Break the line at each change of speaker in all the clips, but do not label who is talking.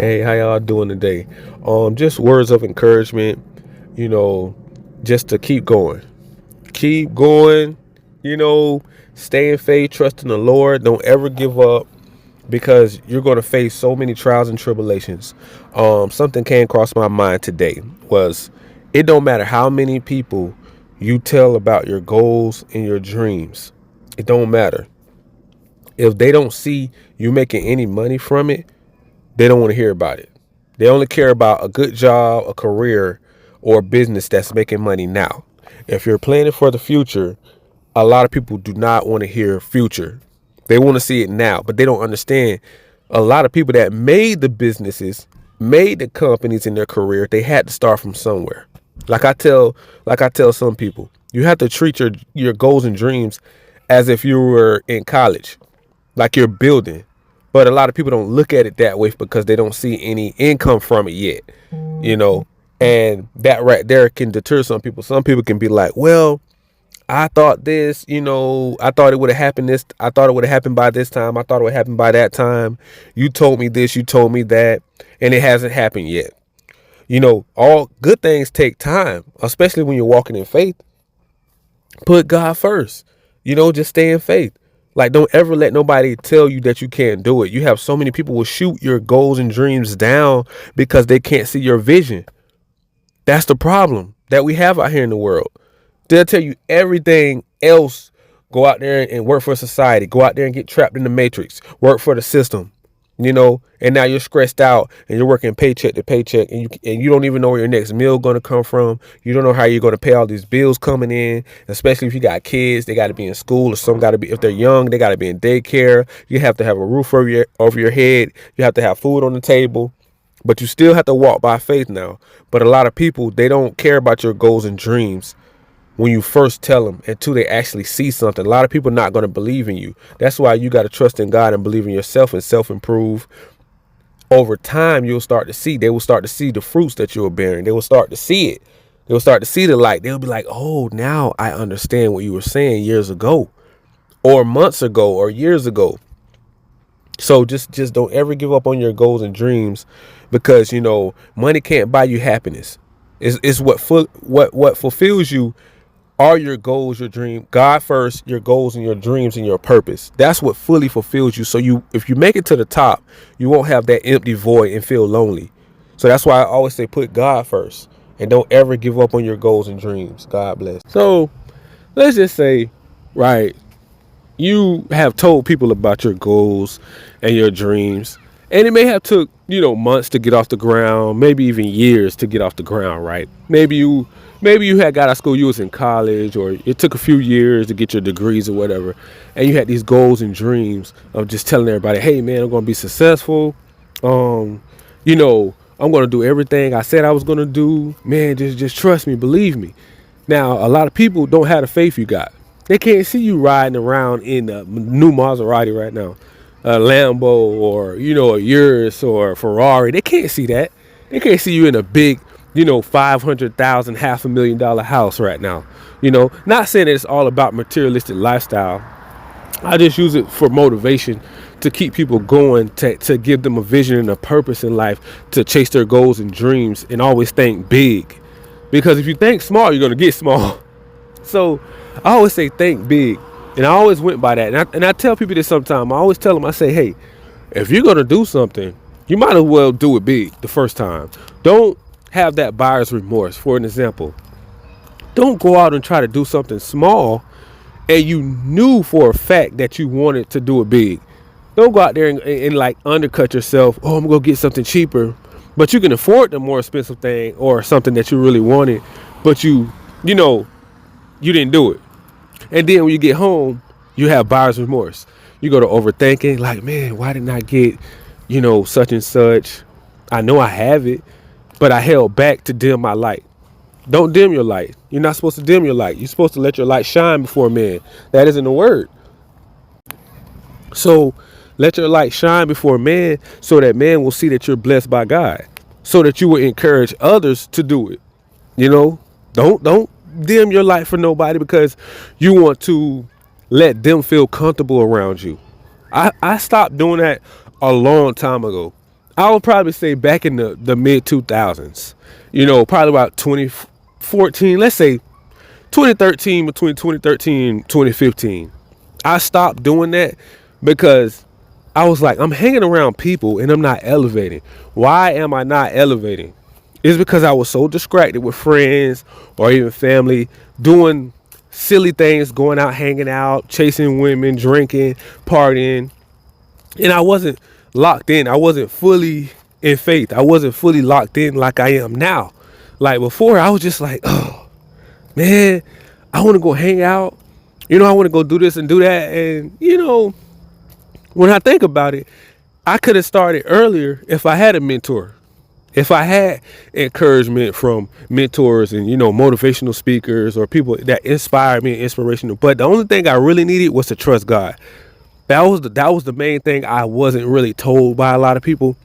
Hey, how y'all doing today? Just words of encouragement, you know, just to keep going. Keep going, you know, stay in faith, trust in the Lord. Don't ever give up because you're going to face so many trials and tribulations. Something came across my mind today was it don't matter how many people you tell about your goals and your dreams. It don't matter. If they don't see you making any money from it, they don't want to hear about it. They only care about a good job, a career, or a business that's making money now. If you're planning for the future, a lot of people do not want to hear future. They want to see it now, but they don't understand a lot of people that made the businesses, made the companies in their career, they had to start from somewhere. Like I tell some people, you have to treat your goals and dreams as if you were in college, like you're building. But a lot of people don't look at it that way because they don't see any income from it yet, you know. And that right there can deter some people. Some people can be like, well, I thought this, I thought it would have happened this. I thought it would have happened by this time. I thought it would happen by that time. You told me this, you told me that, and it hasn't happened yet. All good things take time, especially when you're walking in faith. Put God first. Just stay in faith. Like, don't ever let nobody tell you that you can't do it. You have so many people will shoot your goals and dreams down because they can't see your vision. That's the problem that we have out here in the world. They'll tell you everything else. Go out there and work for society. Go out there and get trapped in the matrix. Work for the system. And now you're stressed out and you're working paycheck to paycheck and you don't even know where your next meal going to come from. You don't know how you're going to pay all these bills coming in, especially if you got kids. They got to be in school, or some got to be, if they're young, they got to be in daycare. You have to have a roof over your head. You have to have food on the table, but you still have to walk by faith now. But a lot of people, they don't care about your goals and dreams when you first tell them until they actually see something. A lot of people are not going to believe in you. That's why you got to trust in God and believe in yourself and self-improve. Over time, they will start to see the fruits that you're bearing. They will start to see it. They will start to see the light. They'll be like, oh, now I understand what you were saying years ago or months ago or years ago. So just don't ever give up on your goals and dreams because, money can't buy you happiness. It's what fulfills you are your goals, your dream. God first, your goals and your dreams and your purpose. That's what fully fulfills you. So if you make it to the top, you won't have that empty void and feel lonely. So that's why I always say put God first and don't ever give up on your goals and dreams. God bless. So let's just say, right, you have told people about your goals and your dreams, and it may have took, months to get off the ground, maybe even years to get off the ground, right? Maybe you had got out of school, you was in college, or it took a few years to get your degrees or whatever, and you had these goals and dreams of just telling everybody, hey man, I'm going to be successful. I'm going to do everything I said I was going to do. Man, just trust me, believe me. Now, a lot of people don't have the faith you got. They can't see you riding around in a new Maserati right now, a Lambo, or, a Urus or a Ferrari. They can't see that. They can't see you in a big, $500,000, $500,000 house right now. Not saying that it's all about materialistic lifestyle. I just use it for motivation to keep people going, to give them a vision and a purpose in life, to chase their goals and dreams and always think big. Because if you think small, you're going to get small. So I always say think big. And I always went by that. And I tell people this sometimes. I always tell them, I say, hey, if you're going to do something, you might as well do it big the first time. Don't have that buyer's remorse. For an example, don't go out and try to do something small and you knew for a fact that you wanted to do it big. Don't go out there and like undercut yourself. Oh, I'm going to get something cheaper. But you can afford the more expensive thing or something that you really wanted. But you didn't do it. And then when you get home, you have buyer's remorse. You go to overthinking, like, man, why didn't I get, such and such? I know I have it, but I held back to dim my light. Don't dim your light. You're not supposed to dim your light. You're supposed to let your light shine before men. That isn't the word. So let your light shine before man so that man will see that you're blessed by God, so that you will encourage others to do it. Don't dim your light for nobody because you want to let them feel comfortable around you. I stopped doing that a long time ago. I would probably say back in the mid 2000s, probably about 2014, let's say 2013, between 2013 and 2015. I stopped doing that because I was like, I'm hanging around people and I'm not elevating. Why am I not elevating? It's because I was so distracted with friends or even family doing silly things, going out, hanging out, chasing women, drinking, partying. And I wasn't locked in. I wasn't fully in faith. I wasn't fully locked in like I am now. Like before, I was just like, oh, man, I want to go hang out. I want to go do this and do that. And, when I think about it, I could have started earlier if I had a mentor. If I had encouragement from mentors and, motivational speakers or people that inspired me, inspirational. But the only thing I really needed was to trust God. That was the main thing I wasn't really told by a lot of people.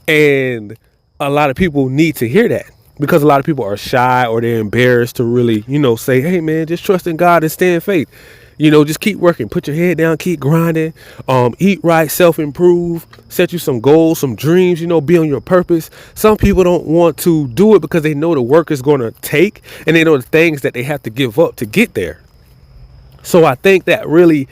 And a lot of people need to hear that because a lot of people are shy or they're embarrassed to really, say, hey, man, just trust in God and stay in faith. Just keep working, put your head down, keep grinding, eat right, self-improve, set you some goals, some dreams, be on your purpose. Some people don't want to do it because they know the work is going to take and they know the things that they have to give up to get there. So I think that really,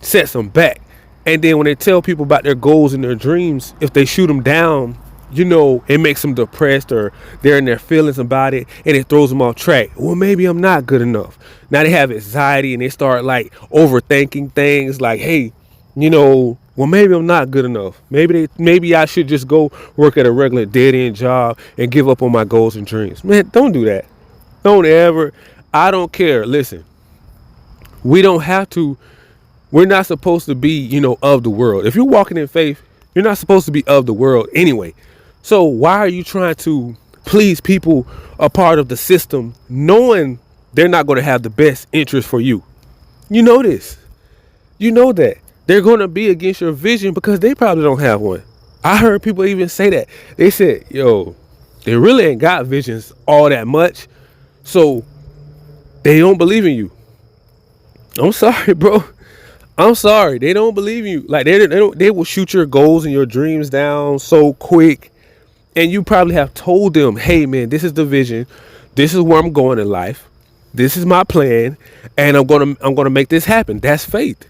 sets them back. And then when they tell people about their goals and their dreams, if they shoot them down, it makes them depressed or they're in their feelings about it and it throws them off track. Well, maybe I'm not good enough. Now they have anxiety and they start like overthinking things like, hey, well, maybe I'm not good enough. Maybe I should just go work at a regular dead end job and give up on my goals and dreams. Man, don't do that. Don't ever. I don't care. Listen, we don't have to. We're not supposed to be, of the world. If you're walking in faith, you're not supposed to be of the world anyway. So why are you trying to please people a part of the system knowing they're not going to have the best interest for you? You know this. You know that. They're going to be against your vision because they probably don't have one. I heard people even say that. They said, yo, they really ain't got visions all that much. So they don't believe in you. I'm sorry, bro. I'm sorry. They don't believe in you. Like they will shoot your goals and your dreams down so quick. And you probably have told them, hey, man, this is the vision. This is where I'm going in life. This is my plan. And I'm going to make this happen. That's faith.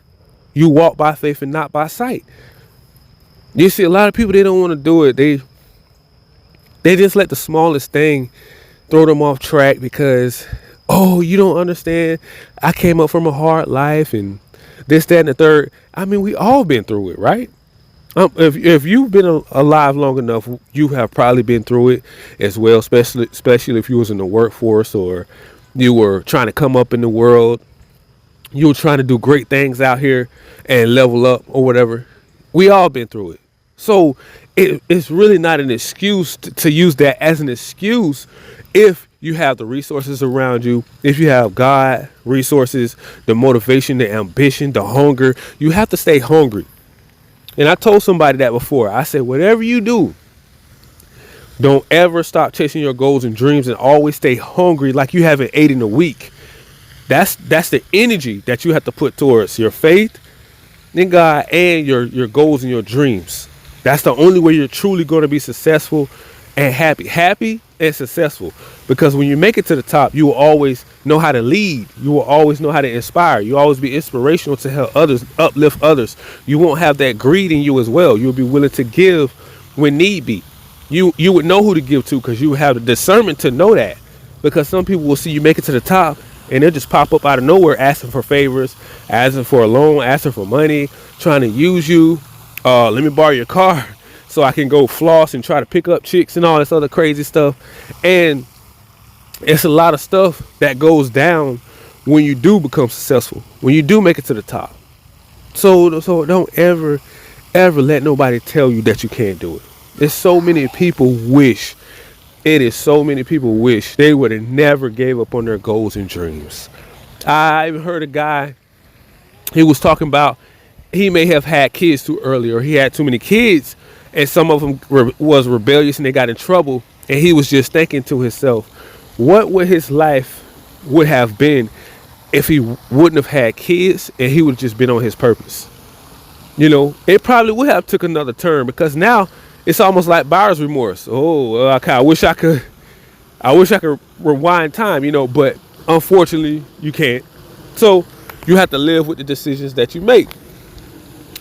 You walk by faith and not by sight. You see, a lot of people, they don't want to do it. They just let the smallest thing throw them off track because, oh, you don't understand. I came up from a hard life and this, that, and the third. I mean, we all been through it, right? If you've been alive long enough, you have probably been through it as well, especially if you was in the workforce or you were trying to come up in the world. You were trying to do great things out here and level up or whatever. We all been through it. So it's really not an excuse to use that as an excuse if you have the resources around you, if you have God, resources, the motivation, the ambition, the hunger. You have to stay hungry. And I told somebody that before. I said, whatever you do, don't ever stop chasing your goals and dreams and always stay hungry like you haven't ate in a week. That's the energy that you have to put towards your faith in God and your goals and your dreams. That's the only way you're truly going to be successful and happy and successful. Because when you make it to the top, you will always know how to lead. You will always know how to inspire. You will always be inspirational to help others, uplift others. You won't have that greed in you as well. You'll be willing to give when need be. You would know who to give to because you have the discernment to know that. Because some people will see you make it to the top and they'll just pop up out of nowhere asking for favors, asking for a loan, asking for money, trying to use you. Let me borrow your car so I can go floss and try to pick up chicks and all this other crazy stuff. And it's a lot of stuff that goes down when you do become successful, when you do make it to the top. So don't ever let nobody tell you that you can't do it. There's so many people wish they would have never gave up on their goals and dreams. I even heard a guy, he was talking about he may have had kids too early or he had too many kids and some of them was rebellious and they got in trouble. And he was just thinking to himself, what would his life would have been if he wouldn't have had kids and he would have just been on his purpose? It probably would have took another turn because now It's almost like buyer's remorse. Oh, I wish I could rewind time, but unfortunately you can't. So you have to live with the decisions that you make.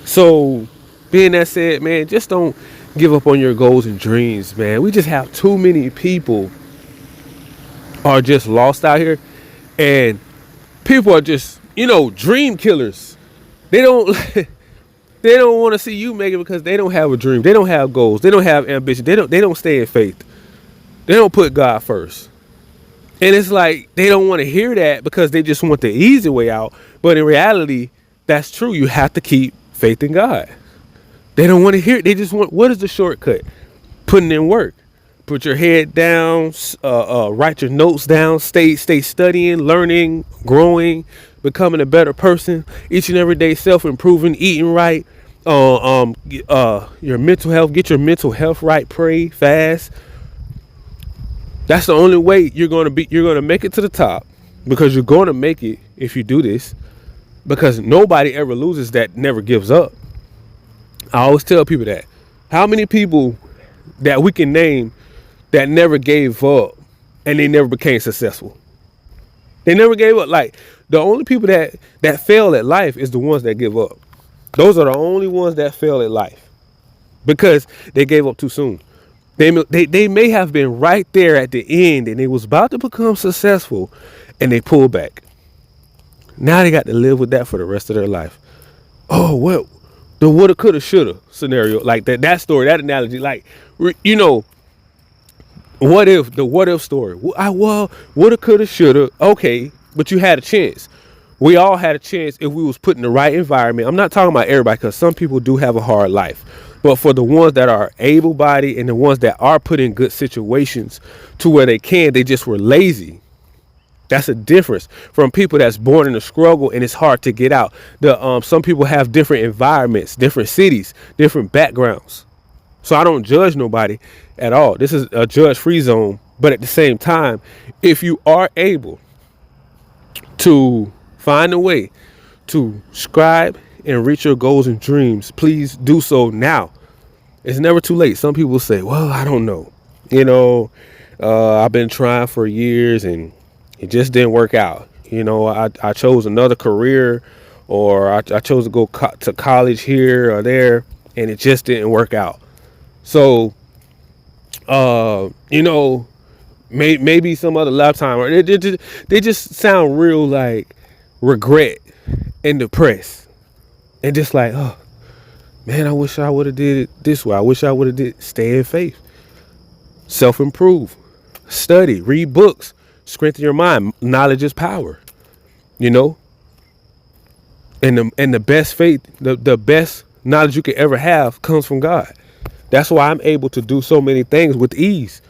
So being that said, man, just don't give up on your goals and dreams, man. We just have too many people are just lost out here, and people are just, dream killers. They don't they don't want to see you make it because they don't have a dream. They don't have goals. They don't have ambition. They don't stay in faith. They don't put God first. And it's like they don't want to hear that because they just want the easy way out. But in reality, that's true. You have to keep faith in God. They don't want to hear it. They just want, what is the shortcut? Putting in work. Put your head down, write your notes down, stay studying, learning, growing, becoming a better person, each and every day, self-improving, eating right, your mental health, get your mental health right, pray, fast. That's the only way you're going to make it to the top, because you're going to make it if you do this, because nobody ever loses that never gives up. I always tell people that. How many people that we can name that never gave up and they never became successful? They never gave up. Like, the only people that fail at life is the ones that give up. Those are the only ones that fail at life because they gave up too soon. They may have been right there at the end and they was about to become successful and they pulled back. Now they got to live with that for the rest of their life. Oh, well, the woulda, coulda, shoulda scenario, like that story, that analogy, like, what if story? Well, woulda, coulda, shoulda. Okay, but you had a chance. We all had a chance if we was put in the right environment. I'm not talking about everybody, because some people do have a hard life. But for the ones that are able-bodied and the ones that are put in good situations to where they just were lazy. That's a difference from people that's born in a struggle and it's hard to get out. Some people have different environments, different cities, different backgrounds. So I don't judge nobody at all. This is a judge-free zone. But at the same time, if you are able to find a way to strive and reach your goals and dreams, please do so now. It's never too late. Some people say, well, I don't know. I've been trying for years and it just didn't work out. I chose another career, or I chose to go to college here or there, and it just didn't work out. So, maybe some other lifetime, or they just sound real like regret and depressed, and just like, oh man, I wish I would have did it this way. I wish I would have stay in faith, self-improve, study, read books, strengthen your mind. Knowledge is power, and the best faith, the best knowledge you could ever have comes from God. That's why I'm able to do so many things with ease,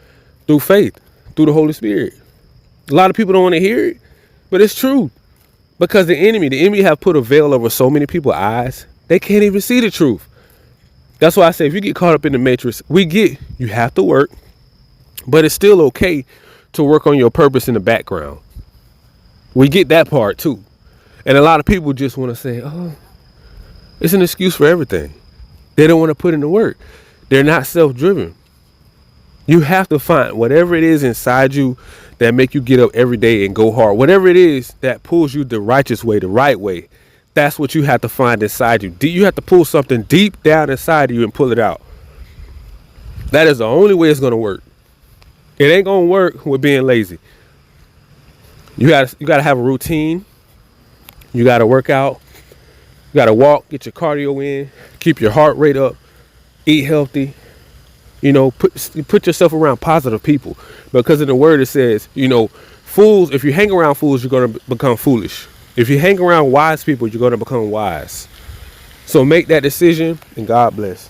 through faith, through the Holy Spirit. A lot of people don't want to hear it, but it's true. Because the enemy have put a veil over so many people's eyes, they can't even see the truth. That's why I say, if you get caught up in the matrix, you have to work, but it's still okay to work on your purpose in the background. We get that part too. And a lot of people just want to say, oh, it's an excuse for everything. They don't want to put in the work. They're not self-driven. You have to find whatever it is inside you that make you get up every day and go hard. Whatever it is that pulls you the righteous way, the right way. That's what you have to find inside you. You have to pull something deep down inside of you and pull it out. That is the only way it's going to work. It ain't going to work with being lazy. You got to have a routine. You got to work out. You got to walk, get your cardio in, keep your heart rate up, eat healthy. Put yourself around positive people, because in the word it says, fools, if you hang around fools, you're going to become foolish. If you hang around wise people, you're going to become wise. So make that decision, and God bless.